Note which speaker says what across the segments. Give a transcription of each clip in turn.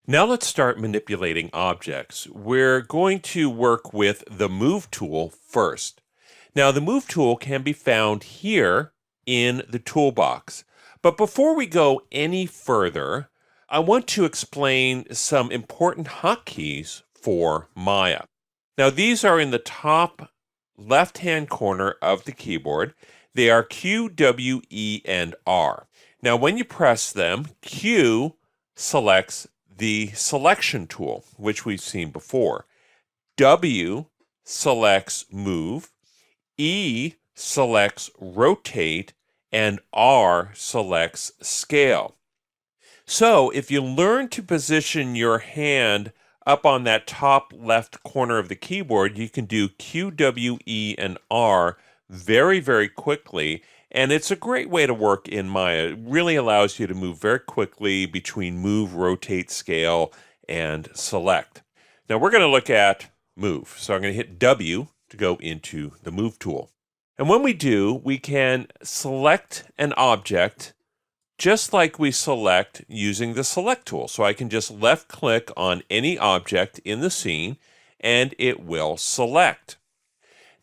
Speaker 1: Now let's start manipulating objects. We're going to work with the Move tool first. Now the Move tool can be found here in the toolbox. But before we go any further, I want to explain some important hotkeys for Maya. Now these are in the top left-hand corner of the keyboard. They are Q, W, E, and R. Now when you press them, Q selects the selection tool, which we've seen before. W selects move, E selects rotate, and R selects scale. So if you learn to position your hand up on that top left corner of the keyboard, you can do Q, W, E, and R very, very quickly. And it's a great way to work in Maya. It really allows you to move very quickly between move, rotate, scale, and select. Now we're going to look at move. So I'm going to hit W to go into the move tool. And when we do, we can select an object just like we select using the select tool. So I can just left click on any object in the scene and it will select.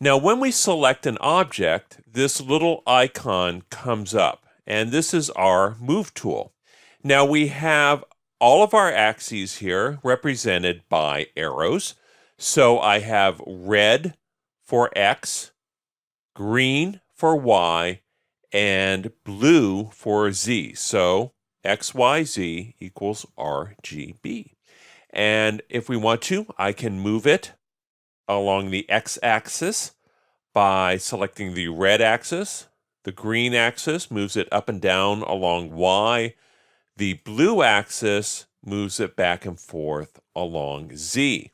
Speaker 1: Now, when we select an object, this little icon comes up, and this is our Move tool. Now, we have all of our axes here represented by arrows. So I have red for X, green for Y, and blue for Z. So XYZ equals RGB. And if we want to, I can move it along the x-axis by selecting the red axis. The green axis moves it up and down along Y. The blue axis moves it back and forth along Z.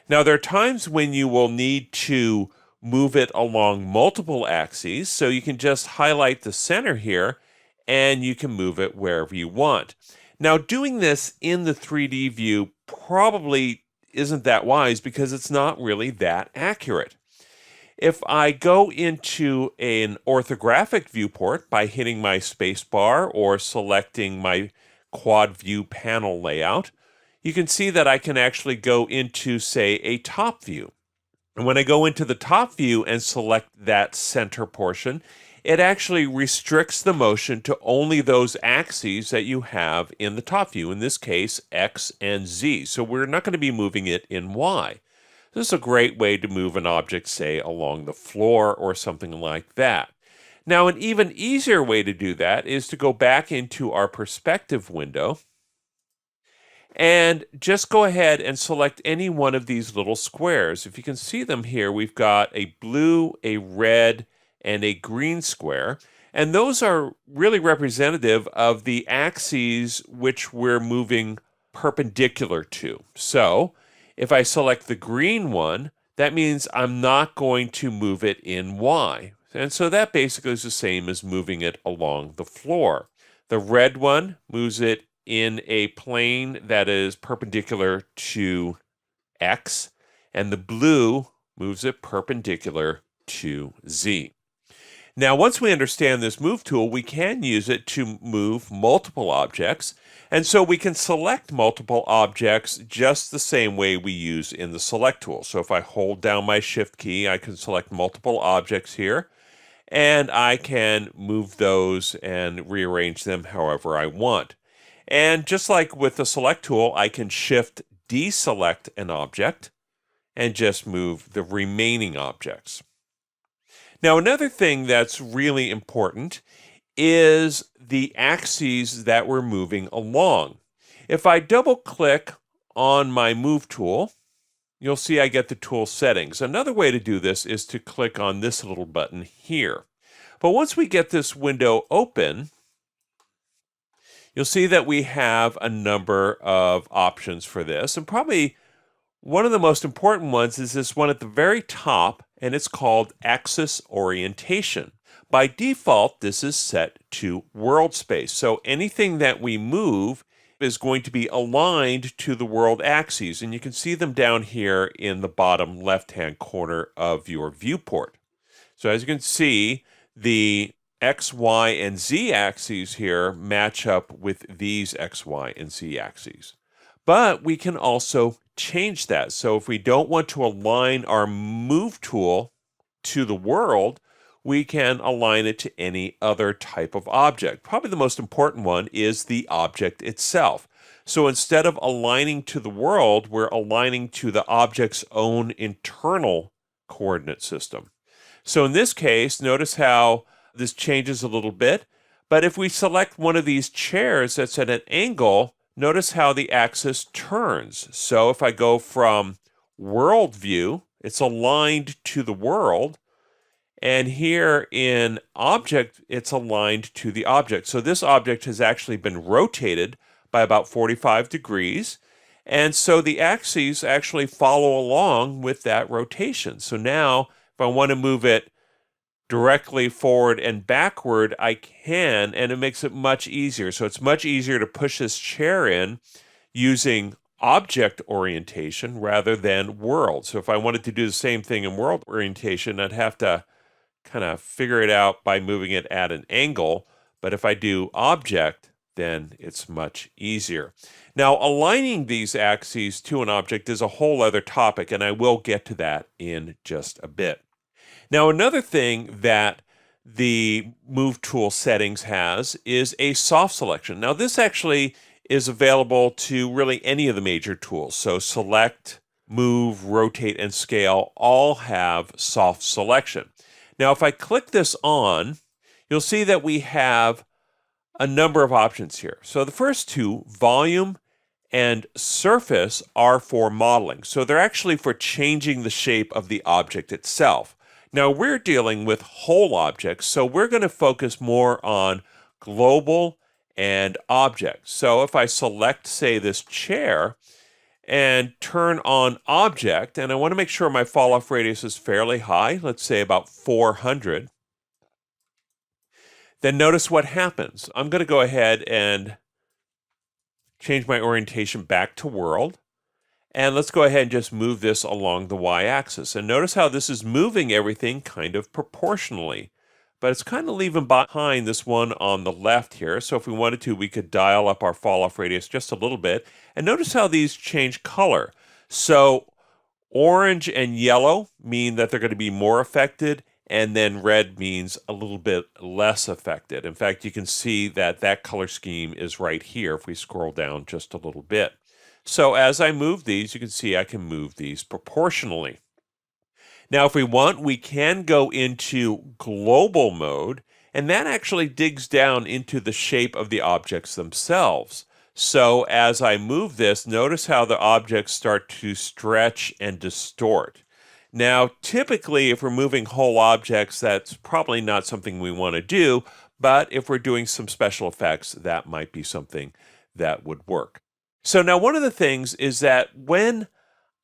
Speaker 1: Now, there are times when you will need to move it along multiple axes, so you can just highlight the center here and you can move it wherever you want. Now, doing this in the 3D view probably isn't that wise because it's not really that accurate. If I go into an orthographic viewport by hitting my space bar or selecting my quad view panel layout, you can see that I can actually go into, say, a top view. And when I go into the top view and select that center portion, it actually restricts the motion to only those axes that you have in the top view, in this case, X and Z. So we're not going to be moving it in Y. This is a great way to move an object, say, along the floor or something like that. Now, an even easier way to do that is to go back into our perspective window and just go ahead and select any one of these little squares. If you can see them here, we've got a blue, a red, and a green square. And those are really representative of the axes which we're moving perpendicular to. So if I select the green one, that means I'm not going to move it in Y. And so that basically is the same as moving it along the floor. The red one moves it in a plane that is perpendicular to X, and the blue moves it perpendicular to Z. Now, once we understand this move tool, we can use it to move multiple objects. And so we can select multiple objects just the same way we use in the select tool. So if I hold down my shift key, I can select multiple objects here. And I can move those and rearrange them however I want. And just like with the select tool, I can shift deselect an object and just move the remaining objects. Now, another thing that's really important is the axes that we're moving along. If I double click on my move tool, you'll see I get the tool settings. Another way to do this is to click on this little button here. But once we get this window open, you'll see that we have a number of options for this. And probably one of the most important ones is this one at the very top, and it's called Axis Orientation. By default, this is set to world space. So anything that we move is going to be aligned to the world axes. And you can see them down here in the bottom left-hand corner of your viewport. So as you can see, the X, Y, and Z axes here match up with these X, Y, and Z axes. But we can also change that. So if we don't want to align our move tool to the world, we can align it to any other type of object. Probably the most important one is the object itself. So instead of aligning to the world, we're aligning to the object's own internal coordinate system. So in this case, notice how this changes a little bit. But if we select one of these chairs that's at an angle, notice how the axis turns. So if I go from world view, it's aligned to the world. And here in object, it's aligned to the object. So this object has actually been rotated by about 45 degrees. And so the axes actually follow along with that rotation. So now if I want to move it directly forward and backward, I can, and it makes it much easier. So it's much easier to push this chair in using object orientation rather than world. So if I wanted to do the same thing in world orientation, I'd have to kind of figure it out by moving it at an angle. But if I do object, then it's much easier. Now, aligning these axes to an object is a whole other topic, and I will get to that in just a bit. Now, another thing that the Move Tool settings has is a soft selection. Now, this actually is available to really any of the major tools. So Select, Move, Rotate, and Scale all have soft selection. Now, if I click this on, you'll see that we have a number of options here. So the first two, volume and surface, are for modeling. So they're actually for changing the shape of the object itself. Now we're dealing with whole objects, so we're going to focus more on global and objects. So if I select, say, this chair and turn on object, and I want to make sure my fall off radius is fairly high, let's say about 400, then notice what happens. I'm going to go ahead and change my orientation back to world. And let's go ahead and just move this along the y-axis. And notice how this is moving everything kind of proportionally. But it's kind of leaving behind this one on the left here. So if we wanted to, we could dial up our fall-off radius just a little bit. And notice how these change color. So orange and yellow mean that they're going to be more affected, and then red means a little bit less affected. In fact, you can see that that color scheme is right here if we scroll down just a little bit. So as I move these, you can see I can move these proportionally. Now, if we want, we can go into global mode, and that actually digs down into the shape of the objects themselves. So as I move this, notice how the objects start to stretch and distort. Now, typically, if we're moving whole objects, that's probably not something we want to do, but if we're doing some special effects, that might be something that would work. So now one of the things is that when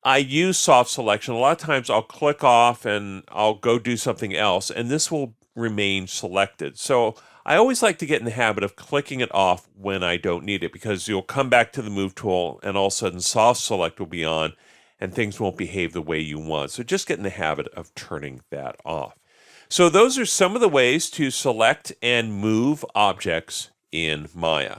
Speaker 1: I use soft selection, a lot of times I'll click off and I'll go do something else, and this will remain selected. So I always like to get in the habit of clicking it off when I don't need it, because you'll come back to the Move tool and all of a sudden soft select will be on and things won't behave the way you want. So just get in the habit of turning that off. So those are some of the ways to select and move objects in Maya.